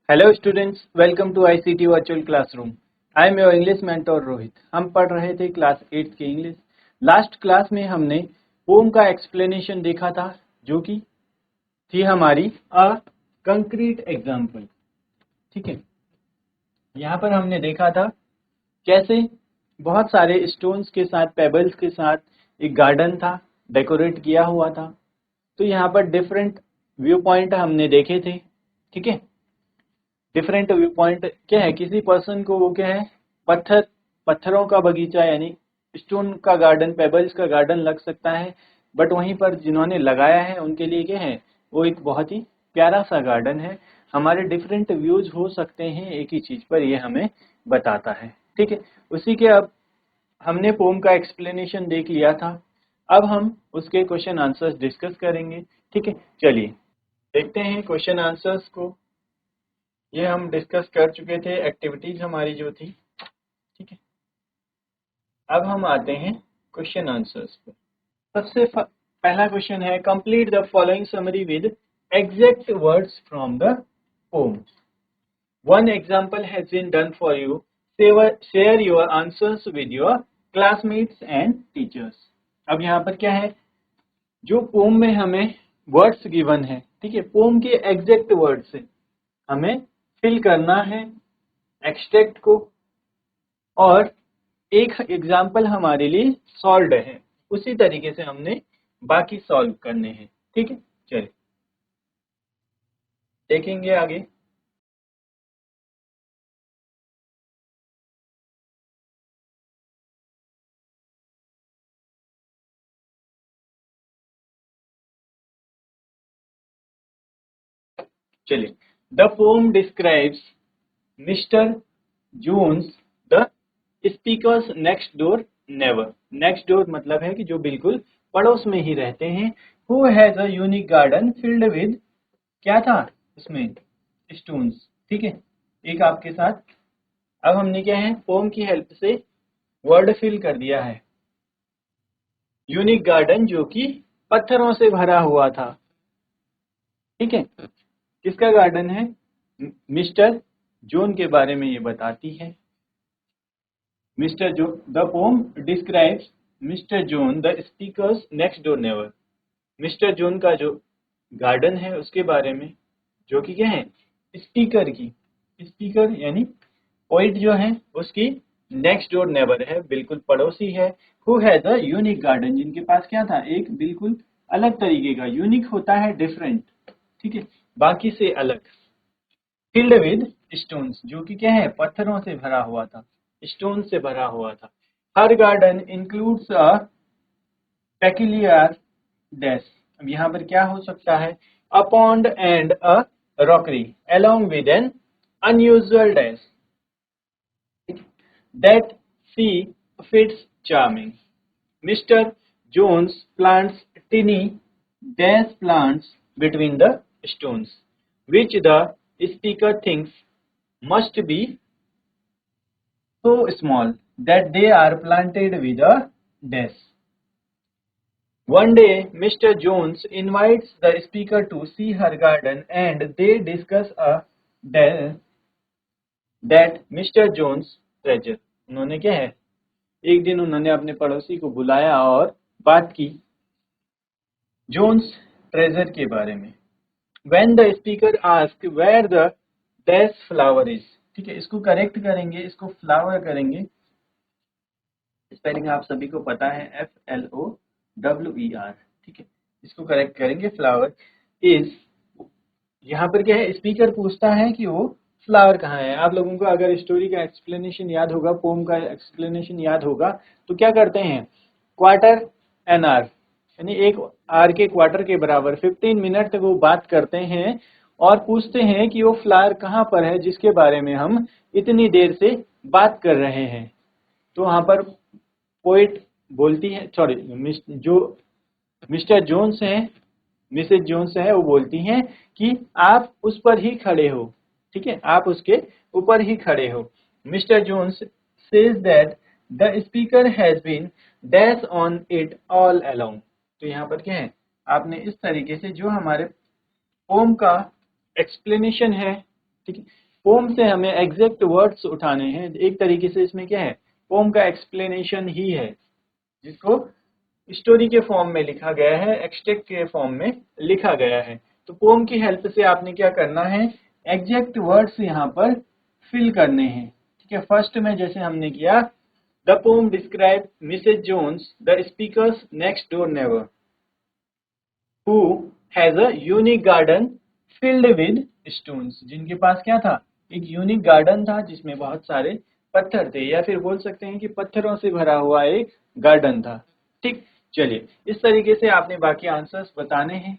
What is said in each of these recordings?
Hello students, welcome to ICT virtual classroom. I am your English mentor Rohit. हम पढ़ रहे थे क्लास 8 की इंग्लिश। लास्ट क्लास में हमने पोम का एक्सप्लेनेशन देखा था, जो कि थी हमारी अ कंक्रीट एग्जाम्पल। ठीक है, यहाँ पर हमने देखा था कैसे बहुत सारे स्टोन्स के साथ, पेबल्स के साथ एक गार्डन था, डेकोरेट किया हुआ था। तो यहाँ पर डिफरेंट व्यू पॉइंट हमने देखे थे। ठीक है, डिफरेंट व्यू पॉइंट क्या है, किसी पर्सन को वो क्या है, पत्थरों का बगीचा यानी स्टोन का गार्डन, पेबल्स का गार्डन लग सकता है। बट वहीं पर जिन्होंने लगाया है उनके लिए क्या है, वो एक बहुत ही प्यारा सा गार्डन है। हमारे डिफरेंट व्यूज हो सकते हैं एक ही चीज पर, ये हमें बताता है। ठीक है, उसी के अब हमने पोम का एक्सप्लेनेशन देख लिया था। अब हम उसके क्वेश्चन आंसर्स डिस्कस करेंगे। ठीक है, चलिए देखते हैं क्वेश्चन आंसर्स को। ये हम डिस्कस कर चुके थे, एक्टिविटीज हमारी जो थी। ठीक है, अब हम आते हैं क्वेश्चन आंसर्स पर। पहला क्वेश्चन है, complete the following summary with exact words from the poem. One example has been done for you. Share your answers with your classmates and teachers. अब यहाँ पर क्या है, जो पोम में हमें वर्ड्स गिवन है, ठीक है, पोम के एग्जैक्ट वर्ड से हमें फिल करना है एक्सट्रैक्ट को, और एक एग्जाम्पल हमारे लिए सॉल्व है, उसी तरीके से हमने बाकी सॉल्व करने हैं। ठीक है, चलिए देखेंगे आगे। चलिए, the poem describes Mr Jones the speaker's next door neighbour. Next door मतलब है कि जो बिल्कुल पड़ोस में ही रहते हैं। Who has a unique garden filled with, क्या था उसमें, स्टोन्स। ठीक है, एक आपके साथ। अब हमने क्या है, पोम की हेल्प से वर्ड फिल कर दिया है। यूनिक गार्डन जो कि पत्थरों से भरा हुआ था। ठीक है, किसका गार्डन है, मिस्टर जोन के बारे में ये बताती है। मिस्टर जो, the poem describes mister zone the speaker's next door never. Mister zone का जो गार्डन है उसके बारे में, जो कि क्या है, स्पीकर की, स्पीकर यानी पोइट जो है उसकी नेक्स्ट डोर नेबर है, बिल्कुल पड़ोसी है। Who has a unique garden, जिनके पास क्या था, एक बिल्कुल अलग तरीके का, यूनिक होता है डिफरेंट, ठीक है, बाकी से अलग। फिल्ड विद स्टोन्स, जो कि क्या है, पत्थरों से भरा हुआ था, स्टोन से भरा हुआ था। हर garden includes a peculiar dash. अब यहाँ पर क्या हो सकता है, a pond and a rockery along with an unusual dash that sea fits charming. Mr. Jones plants tiny dash plants between the stones, which the speaker thinks must be so small that they are planted with a dash. One day, Mr. Jones invites the speaker to see her garden and they discuss a dash that Mr. Jones treasure. उन्होंने क्या है, एक दिन उन्होंने अपने पड़ोसी को बुलाया और बात की जोन्स ट्रेजर के बारे में। When the speaker asked where the dash flower is, ठीक है, इसको करेक्ट करेंगे, इसको फ्लावर करेंगे, स्पेलिंग आप सभी को पता है, FLOWER। ठीक है, इसको करेक्ट करेंगे, फ्लावर इज। यहाँ पर क्या है, स्पीकर पूछता है कि वो फ्लावर कहाँ है। आप लोगों को अगर स्टोरी का एक्सप्लेनेशन याद होगा, पोम का एक्सप्लेनेशन याद होगा, तो क्या करते हैं, क्वार्टर एन आवर यानी एक आर के क्वार्टर के बराबर 15 मिनट तक वो बात करते हैं और पूछते हैं कि वो फ्लावर कहाँ पर है जिसके बारे में हम इतनी देर से बात कर रहे हैं। तो वहाँ पर पोइट बोलती है, सॉरी, जो मिस्टर जोन्स हैं, मिसेज जोन्स है, वो बोलती हैं कि आप उस पर ही खड़े हो। ठीक है, आप उसके ऊपर ही खड़े हो। Mr Jones says that the speaker has been dash on it all along. तो यहाँ पर क्या है, आपने इस तरीके से जो हमारे पोम का एक्सप्लेनेशन है ठीक है। पोम से हमें एग्जैक्ट वर्ड्स उठाने हैं। एक तरीके से इसमें क्या है, पोम का एक्सप्लेनेशन ही है, जिसको स्टोरी के फॉर्म में लिखा गया है, एक्सट्रैक्ट के फॉर्म में लिखा गया है। तो पोम की हेल्प से आपने क्या करना है, एग्जैक्ट वर्ड्स यहाँ पर फिल करने हैं। ठीक है, फर्स्ट में जैसे हमने किया, the poem describe Mrs Jones the speaker's next door neighbour who has a unique garden filled with stones. जिनके पास क्या था, एक यूनिक गार्डन था जिसमें बहुत सारे पत्थर थे, या फिर बोल सकते हैं कि पत्थरों से भरा हुआ एक गार्डन था। ठीक, चलिए इस तरीके से आपने बाकी आंसर्स बताने हैं।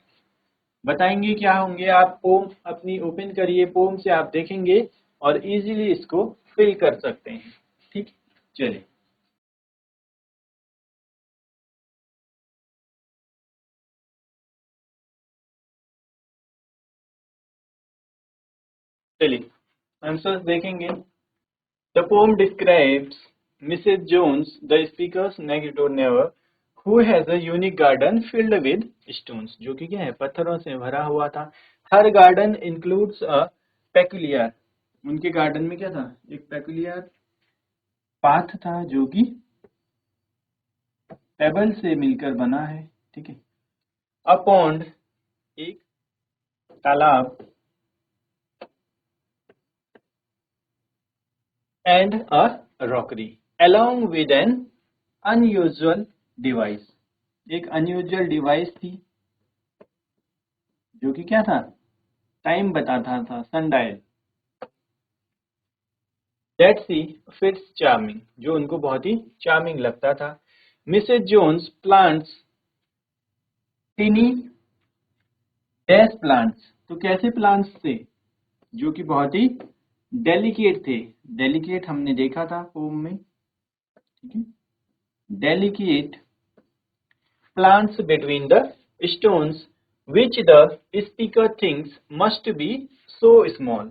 बताएंगे क्या होंगे, आप पोम अपनी ओपन करिए, पोम से आप देखेंगे और इजीली इसको फिल कर सकते हैं। ठीक, चलिए चलिए आंसर्स देखेंगे। The poem describes Mrs. Jones, the speaker's next door neighbor, who has a unique garden filled with stones, जो कि क्या है, पत्थरों से भरा हुआ था। हर गार्डन includes a peculiar, उनके गार्डन में क्या था, एक peculiar पाथ था जो कि पेबल से मिलकर बना है। ठीक है, a pond, एक तालाब, and a rockery, along with an unusual device, एक अनयूजुअल डिवाइस थी जो कि क्या था, टाइम बताता था, sundial. That she finds charming, जो उनको बहुत ही चार्मिंग लगता था। Mrs Jones plants tiny dash plants, तो कैसे प्लांट्स थे, जो कि बहुत ही डेलिकेट थे। डेलिकेट हमने देखा था पोम में। ठीक है, delicate plants between the stones which the speaker thinks must be so small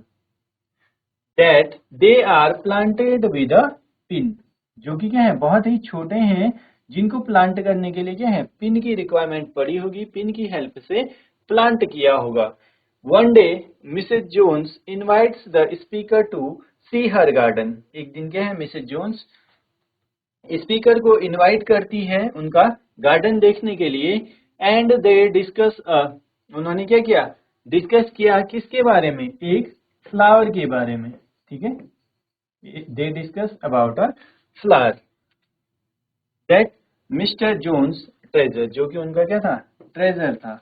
that they are planted with a pin, जो कि क्या है, बहुत ही छोटे हैं, जिनको प्लांट करने के लिए क्या है, पिन की रिक्वायरमेंट पड़ी होगी, पिन की हेल्प से प्लांट किया होगा। One day Mrs Jones invites the speaker to see her garden, एक दिन क्या है, मिसेज जोन्स स्पीकर को इनवाइट करती है उनका गार्डन देखने के लिए। एंड दे डिस्कस, उन्होंने क्या किया, डिस्कस किया किसके बारे में, एक फ्लावर के बारे में। ठीक है, they discuss about a flower that Mr Jones treasure, जो कि उनका क्या था, ट्रेजर था।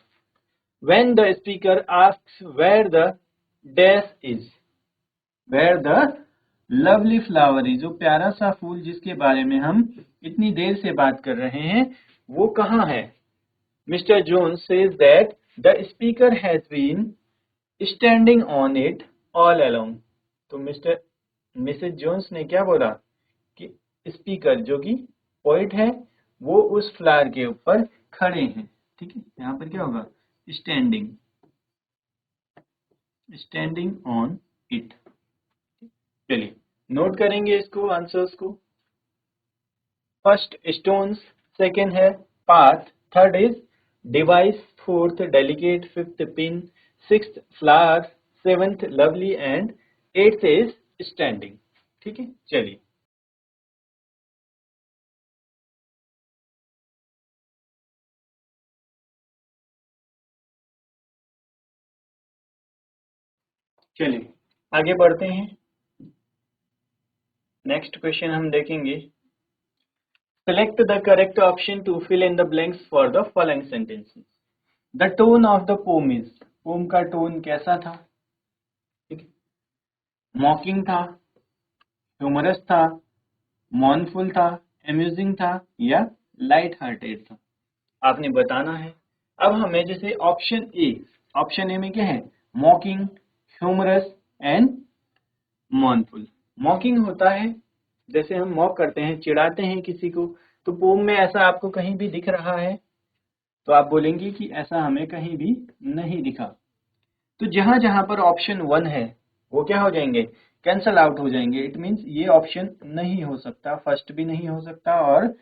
When the speaker asks where the dash is, where the lovely flower is, जो प्यारा सा फूल जिसके बारे में हम इतनी देर से बात कर रहे हैं, वो कहाँ है। Mr Jones says that the speaker has been standing on it all along, तो मिसेज जोन्स ने क्या बोला कि स्पीकर जो कि पोइट है, वो उस फ्लावर के ऊपर खड़े हैं। ठीक है, यहाँ पर क्या होगा, स्टैंडिंग, स्टैंडिंग ऑन इट। चलिए नोट करेंगे इसको, आंसर्स को। फर्स्ट स्टोन्स, सेकेंड है path, third is device, fourth delicate, fifth pin, sixth flower, seventh lovely and eighth is standing. ठीक है, चलिए चलिए आगे बढ़ते हैं। नेक्स्ट क्वेश्चन हम देखेंगे। Select the correct option to fill in the blanks for the following sentences. The tone of the poem is, poem का टोन कैसा था। ठीक है, मॉकिंग था, ह्यूमरस था, मॉर्नफुल था, अम्यूजिंग था, या लाइट हार्टेड था, आपने बताना है। अब हमें जैसे ऑप्शन ए में क्या है, मॉकिंग, ह्यूमरस एंड मॉर्नफुल। मॉकिंग होता है जैसे हम मॉक करते हैं, चिढ़ाते हैं किसी को, तो पोम में ऐसा आपको कहीं भी दिख रहा है तो आप बोलेंगे कि ऐसा हमें कहीं भी नहीं दिखा। तो जहां जहां पर ऑप्शन 1 है वो क्या हो जाएंगे, कैंसल आउट हो जाएंगे। इट मीन्स ये ऑप्शन नहीं हो सकता, फर्स्ट भी नहीं हो सकता और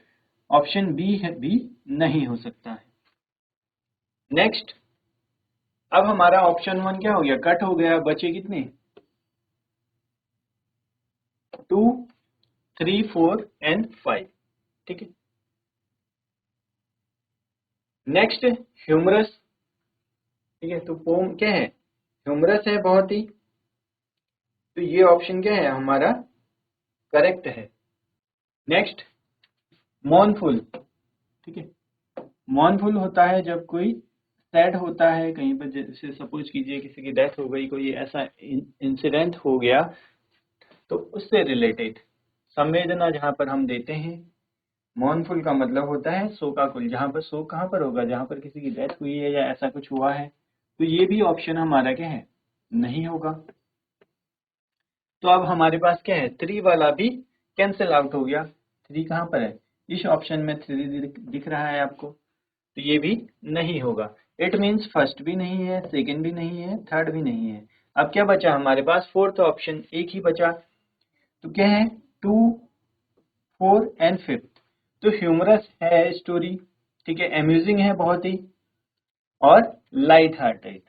ऑप्शन बी है भी नहीं हो सकता है। नेक्स्ट, अब हमारा ऑप्शन 1 क्या हो गया, कट हो गया, बचे कितने, 2, 3, 4 एंड 5। ठीक है। Next humorous. ठीक है, तो पोम क्या है, ह्यूमरस है बहुत ही, तो ये ऑप्शन क्या है हमारा करेक्ट है। नेक्स्ट मॉर्नफुल। ठीक है, मॉर्नफुल होता है जब कोई सैड होता है कहीं पर, जैसे सपोज कीजिए किसी की डेथ हो गई, कोई ऐसा इंसिडेंट हो गया, तो उससे रिलेटेड संवेदना जहाँ पर हम देते हैं। मॉर्नफुल का मतलब होता है शोकाकुल, जहाँ पर शोक कहाँ पर होगा, जहाँ पर किसी की डेथ हुई है या ऐसा कुछ हुआ है। तो ये भी ऑप्शन हमारा क्या है, नहीं होगा। तो अब हमारे पास क्या है, 3 वाला भी कैंसिल आउट हो गया। 3 कहाँ पर है, इस ऑप्शन में 3 दिख रहा है आपको, तो ये भी नहीं होगा। इट मीन्स फर्स्ट भी नहीं है, सेकंड भी नहीं है, थर्ड भी नहीं है। अब क्या बचा हमारे पास, फोर्थ ऑप्शन एक ही बचा। तो क्या है, 2, 4 एंड 5। तो ह्यूमरस है स्टोरी, ठीक है, अम्यूजिंग है बहुत ही, और लाइट हार्टेड।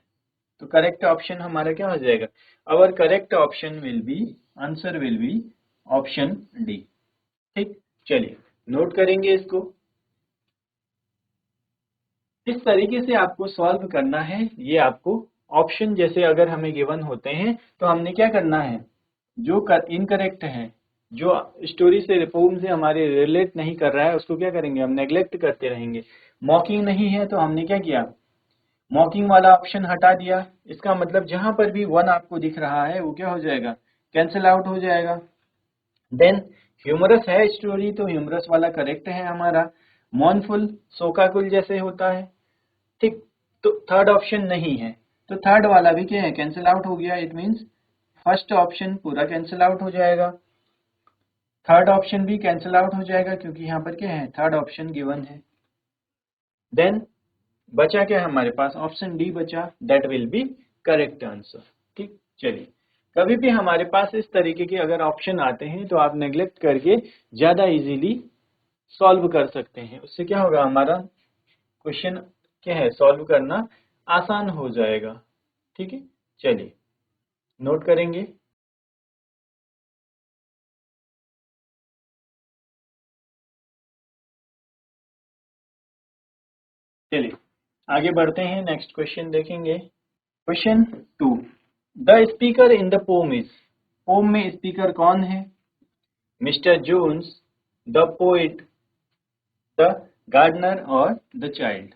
तो करेक्ट ऑप्शन हमारा क्या हो जाएगा, our correct option will be, answer will be option D. ठीक, चलिए नोट करेंगे इसको। इस तरीके से आपको सॉल्व करना है। ये आपको ऑप्शन जैसे अगर हमें गिवन होते हैं तो हमने क्या करना है, जो इनकरेक्ट है, जो स्टोरी से पोम से हमारे रिलेट नहीं कर रहा है, उसको क्या करेंगे, हम नेग्लेक्ट करते रहेंगे। मॉकिंग नहीं है तो हमने क्या किया, मॉकिंग वाला ऑप्शन हटा दिया। इसका मतलब जहां पर भी 1 आपको दिख रहा है वो क्या हो जाएगा, कैंसिल आउट हो जाएगा। देन ह्यूमरस है स्टोरी, तो ह्यूमरस वाला करेक्ट है हमारा। मॉर्नफुल शोकाकुल जैसे होता है, ठीक। तो थर्ड ऑप्शन नहीं है, तो थर्ड वाला भी क्या है, कैंसिल आउट हो गया। इट मीन्स फर्स्ट ऑप्शन पूरा कैंसिल आउट हो जाएगा, थर्ड ऑप्शन भी कैंसिल आउट हो जाएगा, क्योंकि यहाँ पर क्या है, थर्ड ऑप्शन गिवन है। देन बचा क्या हमारे पास, ऑप्शन डी बचा, that will be correct answer. ठीक, चलिए कभी भी हमारे पास इस तरीके के अगर ऑप्शन आते हैं तो आप नेग्लेक्ट करके ज्यादा इजीली सॉल्व कर सकते हैं। उससे क्या होगा, हमारा क्वेश्चन क्या है, सॉल्व करना आसान हो जाएगा। ठीक है, चलिए नोट करेंगे। चलिए आगे बढ़ते हैं, नेक्स्ट क्वेश्चन देखेंगे। Question 2, the speaker in the poem is. Poem में स्पीकर कौन है, Mr Jones, the poet, the gardener और द चाइल्ड।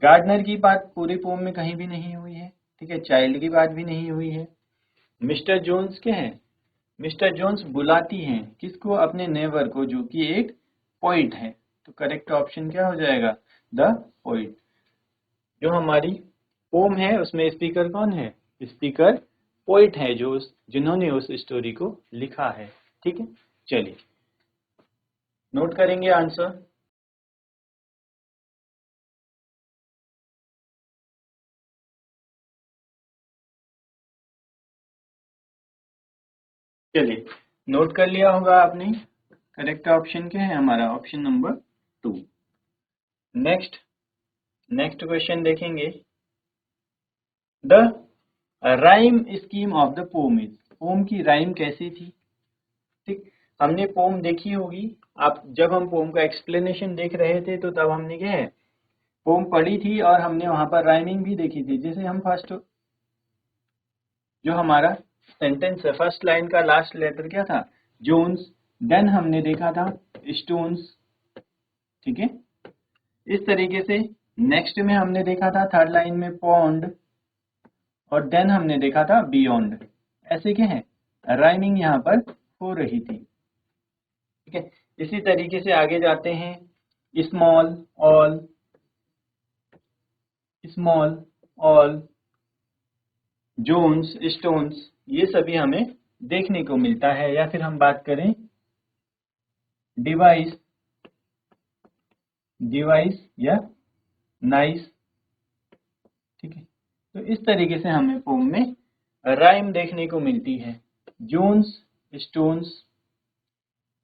गार्डनर की बात पूरे पोम में कहीं भी नहीं हुई है, ठीक है, चाइल्ड की बात भी नहीं हुई है। मिस्टर जोन्स क्या है, मिस्टर जोन्स बुलाती हैं किसको, अपने नेबर को, जो कि एक पोइट है। तो करेक्ट ऑप्शन क्या हो जाएगा, द पोइट। जो हमारी पोम है उसमें स्पीकर कौन है, स्पीकर पोइट है, जो जिन्होंने उस स्टोरी को लिखा है। ठीक है, चलिए नोट करेंगे आंसर। चलिए नोट कर लिया होगा आपने, करेक्ट ऑप्शन क्या है हमारा, option number 2। Next next question देखेंगे। The rhyme scheme of the poem is. Poem की राइम कैसी थी, ठीक, हमने पोम देखी होगी। आप जब हम पोम का एक्सप्लेनेशन देख रहे थे तो तब हमने क्या है, पोम पढ़ी थी और हमने वहां पर राइमिंग भी देखी थी। जैसे हम फर्स्ट, जो हमारा सेंटेंस है, फर्स्ट लाइन का लास्ट लेटर क्या था, जोन्स। देन हमने देखा था स्टोन्स, ठीक है। इस तरीके से नेक्स्ट में हमने देखा था थर्ड लाइन में पॉन्ड, और देन हमने देखा था बियॉन्ड। ऐसे क्या है, राइमिंग यहाँ पर हो रही थी, ठीक है। इसी तरीके से आगे जाते हैं, small all, small all, Jones, stones, ये सभी हमें देखने को मिलता है। या फिर हम बात करें डिवाइस, डिवाइस या नाइस, ठीक है। तो इस तरीके से हमें पोम में राइम देखने को मिलती है, Jones, stones,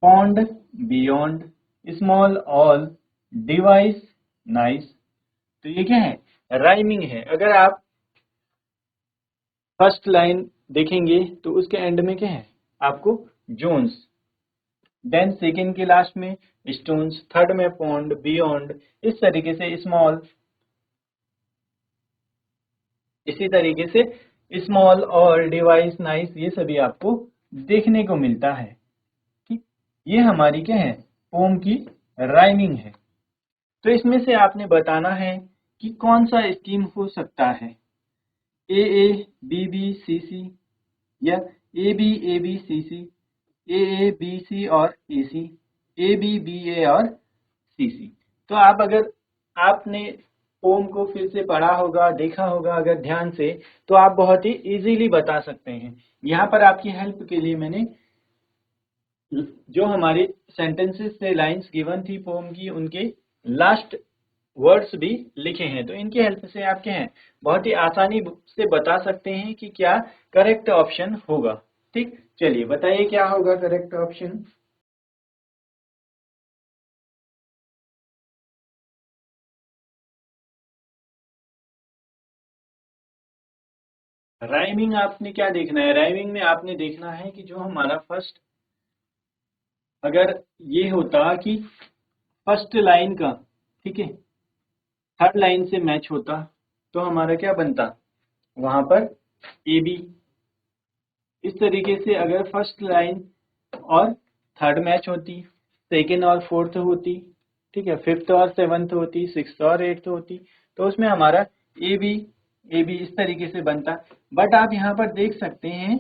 pond, beyond, small all, device, nice. तो ये क्या है, राइमिंग है। अगर आप फर्स्ट लाइन देखेंगे तो उसके एंड में क्या है, आपको जोन्स, देन सेकेंड के लास्ट में स्टोन्स, थर्ड में पॉन्ड, बियॉन्ड, इस तरीके से स्मॉल, इसी तरीके से स्मॉल और डिवाइस, नाइस, ये सभी आपको देखने को मिलता है। ठीक, ये हमारी क्या है, पोम की राइमिंग है। तो इसमें से आपने बताना है कि कौन सा स्कीम हो सकता है, ए बी बी सी सी, या ए बी सी सी, ए बी सी और ए सी, ए बी ए और सी सी। तो आप अगर आपने पोम को फिर से पढ़ा होगा, देखा होगा अगर ध्यान से, तो आप बहुत ही इजीली बता सकते हैं। यहाँ पर आपकी हेल्प के लिए मैंने जो हमारे सेंटेंसेस से लाइंस गिवन थी पोम की, उनके लास्ट वर्ड्स भी लिखे हैं। तो इनकी हेल्प से आप क्या है, बहुत ही आसानी से बता सकते हैं कि क्या करेक्ट ऑप्शन होगा। ठीक, चलिए बताइए क्या होगा करेक्ट ऑप्शन। राइमिंग आपने क्या देखना है, राइमिंग में आपने देखना है कि जो हमारा फर्स्ट, अगर ये होता कि फर्स्ट लाइन का, ठीक है, थर्ड लाइन से मैच होता, तो हमारा क्या बनता, वहां पर ए बी। इस तरीके से अगर फर्स्ट लाइन और थर्ड मैच होती, सेकेंड और फोर्थ होती, ठीक है, फिफ्थ और सेवन्थ होती, सिक्स्थ और एट्थ होती, तो उसमें हमारा ए बी इस तरीके से बनता। बट आप यहाँ पर देख सकते हैं,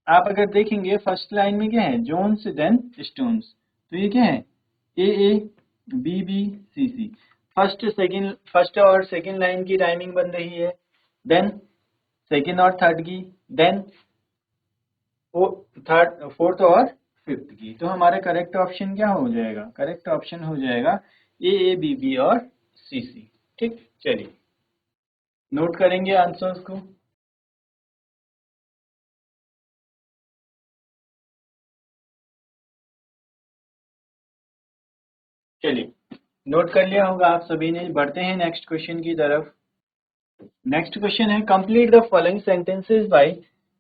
आप अगर देखेंगे फर्स्ट लाइन में क्या है, जोन्स देन स्टोन्स, तो ये क्या है, A B C C. First और सेकेंड लाइन की राइमिंग बन रही है, देन सेकेंड और थर्ड की, देन थर्ड फोर्थ और फिफ्थ की। तो हमारा करेक्ट ऑप्शन क्या हो जाएगा, करेक्ट ऑप्शन हो जाएगा ए बी और सी सी। ठीक, चलिए नोट करेंगे आंसर्स को। चलिए नोट कर लिया होगा आप सभी ने। बढ़ते हैं नेक्स्ट क्वेश्चन की तरफ। नेक्स्ट क्वेश्चन है, complete the following sentences by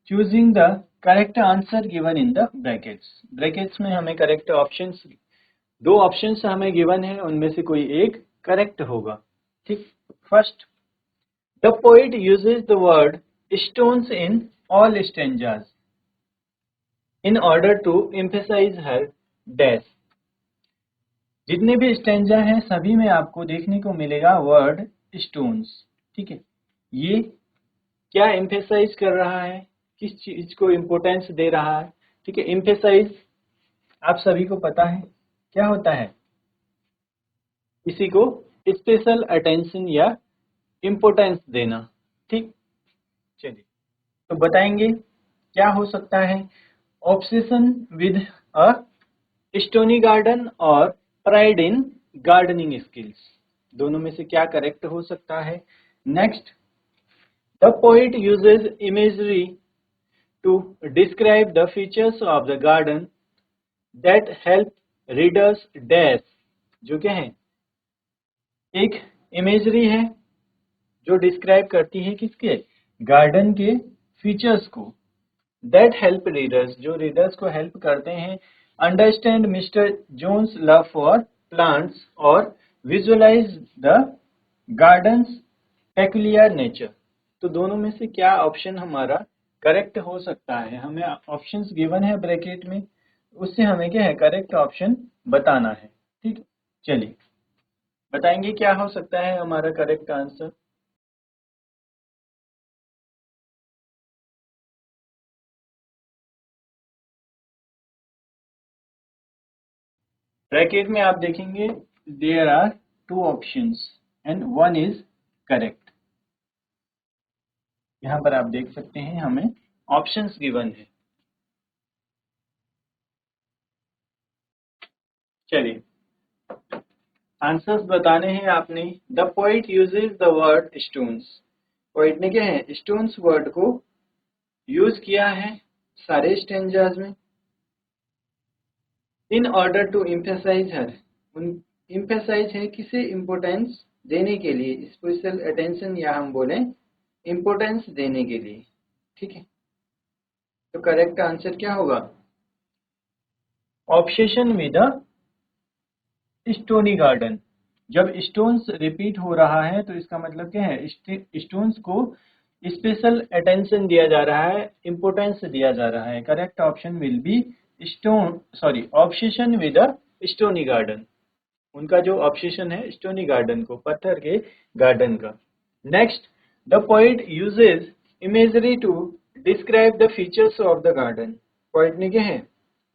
choosing the correct answer given in the brackets. Brackets में हमें करेक्ट ऑप्शंस, दो ऑप्शंस हमें गिवन है, उनमें से कोई एक करेक्ट होगा। ठीक, first, the poet uses the word stones in all stanzas in order to emphasize her dash। जितने भी स्टेंजा हैं सभी में आपको देखने को मिलेगा वर्ड स्टोन्स। ठीक है, ये क्या एम्फेसाइज कर रहा है, किस चीज को इम्पोर्टेंस दे रहा है। ठीक है, एम्फेसाइज आप सभी को पता है क्या होता है, किसी को स्पेशल अटेंशन या इम्पोर्टेंस देना। ठीक, चलिए तो बताएंगे क्या हो सकता है, obsession with a stony garden और प्राइड इन गार्डनिंग स्किल्स, दोनों में से क्या करेक्ट हो सकता है। Next, the poet uses imagery to describe the features of the garden that help readers dash. जो क्या है, एक इमेजरी है जो डिस्क्राइब करती है किसके, गार्डन के फीचर्स को, दैट हेल्प रीडर्स, जो रीडर्स को हेल्प करते हैं, understand mister Jones love for plants और visualise the garden's peculiar nature. तो दोनों में से क्या ऑप्शन हमारा करेक्ट हो सकता है, हमें ऑप्शंस गिवन है ब्रैकेट में, उससे हमें क्या है करेक्ट ऑप्शन बताना है। ठीक, चलिए बताएंगे क्या हो सकता है हमारा करेक्ट आंसर। ब्रैकेट में आप देखेंगे there are two options and one is correct. यहाँ पर आप देख सकते हैं हमें ऑप्शंस गिवन है। चलिए आंसर्स बताने हैं आपने। The poet uses the word stones, poet ने क्या है स्टोन्स वर्ड को यूज किया है सारे स्टेंजाज में, in order to emphasise her, emphasise है किसे, इम्पोर्टेंस देने के लिए, स्पेशल अटेंशन या हम बोले इम्पोर्टेंस देने के लिए। ठीक है, तो करेक्ट आंसर क्या होगा? Obsession with a stony garden. जब स्टोन्स रिपीट हो रहा है तो इसका मतलब क्या है? स्टोन्स को स्पेशल अटेंशन दिया जा रहा है, इंपोर्टेंस दिया जा रहा है। Correct option will B obsession with a stony garden. उनका जो ऑब्सेशन है स्टोनी गार्डन को, पत्थर के गार्डन का। Next, the poet uses imagery to describe the features of the garden. Poet ने क्या है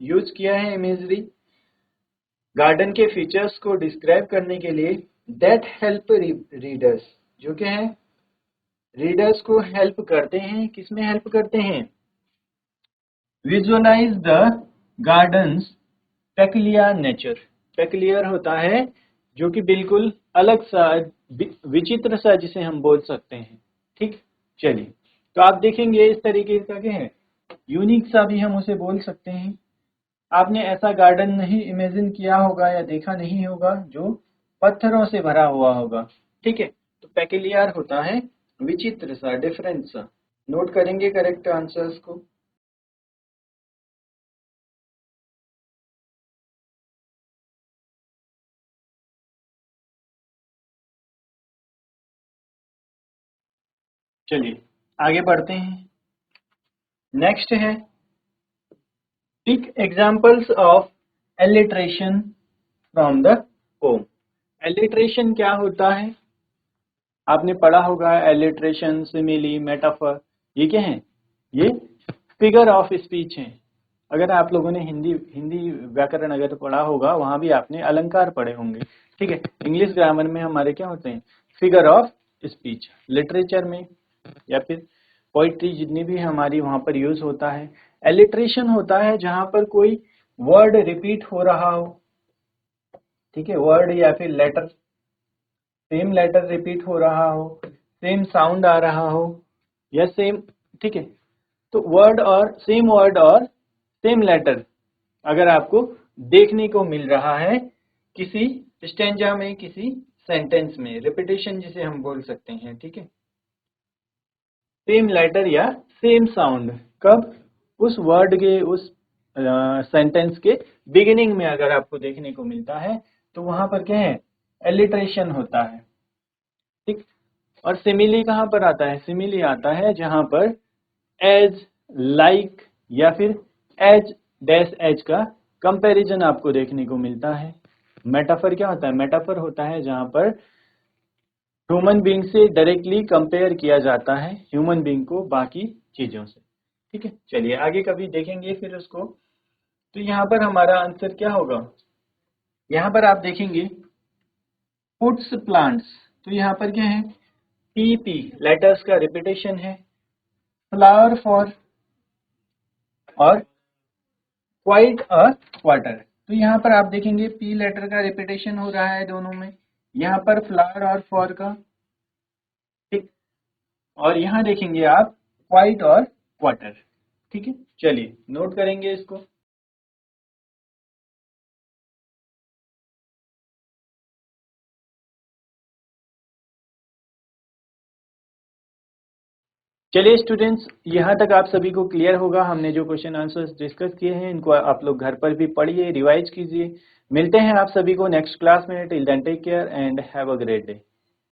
यूज किया है? इमेजरी, गार्डन के फीचर्स को डिस्क्राइब करने के लिए। दैट हेल्प रीडर्स, जो क्या है रीडर्स को हेल्प करते हैं। किसमें हेल्प करते हैं? Visualise the garden's peculiar nature. Peculiar होता है जो कि बिल्कुल अलग सा, विचित्र सा, जिसे हम बोल सकते हैं। ठीक, चलिए, तो आप देखेंगे इस तरीके का क्या है, यूनिक सा भी हम उसे बोल सकते हैं। आपने ऐसा गार्डन नहीं इमेजिन किया होगा या देखा नहीं होगा जो पत्थरों से भरा हुआ होगा। ठीक है, तो पेक्युलियर होता है विचित्र सा, डिफरेंट सा। नोट करेंगे करेक्ट आंसर्स को। चलिए आगे बढ़ते हैं। नेक्स्ट है pick examples of alliteration from the poem. Alliteration क्या होता है? आपने पढ़ा होगा एलिट्रेशन, सिमिली, मेटाफर, ये क्या है? ये फिगर ऑफ स्पीच है। अगर आप लोगों ने हिंदी हिंदी व्याकरण अगर पढ़ा होगा, वहां भी आपने अलंकार पढ़े होंगे। ठीक है, इंग्लिश ग्रामर में हमारे क्या होते हैं? Figure of speech. लिटरेचर में या फिर पोइट्री जितनी भी हमारी, वहां पर यूज होता है। एलिट्रेशन होता है जहां पर कोई वर्ड रिपीट हो रहा हो। ठीक है, वर्ड या फिर लेटर, सेम लेटर रिपीट हो रहा हो, सेम साउंड आ रहा हो, या सेम, ठीक है, तो वर्ड और सेम लेटर अगर आपको देखने को मिल रहा है किसी स्टेंजा में, किसी सेंटेंस में, रिपीटेशन जिसे हम बोल सकते हैं। ठीक है, सेम लेटर या सेम साउंड कब? उस वर्ड के, उस सेंटेंस के बिगिनिंग में अगर आपको देखने को मिलता है तो वहां पर क्या है? एलिट्रेशन होता है। ठीक, और सिमिली कहाँ पर आता है? सिमिली आता है जहां पर एज, लाइक या फिर एज डैश एज का कंपैरिजन आपको देखने को मिलता है। मेटाफर क्या होता है? मेटाफर होता है जहां पर ह्यूमन बीइंग से डायरेक्टली कंपेयर किया जाता है, ह्यूमन बीइंग को बाकी चीजों से। ठीक है, चलिए आगे कभी देखेंगे फिर उसको। तो यहाँ पर हमारा आंसर क्या होगा? यहाँ पर आप देखेंगे पुट्स प्लांट्स, तो यहाँ पर क्या है? पी लेटर्स का रिपीटेशन है। फ्लावर फॉर और क्वाइट और क्वार्टर, तो यहाँ पर आप देखेंगे पी लेटर का रिपीटेशन हो रहा है दोनों में, यहाँ पर फ्लावर और फॉर का। ठीक, और यहाँ देखेंगे आप क्वाइट और क्वार्टर। ठीक है, चलिए नोट करेंगे इसको। चलिए स्टूडेंट्स, यहाँ तक आप सभी को क्लियर होगा। हमने जो क्वेश्चन आंसर्स डिस्कस किए हैं इनको आप लोग घर पर भी पढ़िए, रिवाइज कीजिए। मिलते हैं आप सभी को नेक्स्ट क्लास में। Till then take care and have a great day.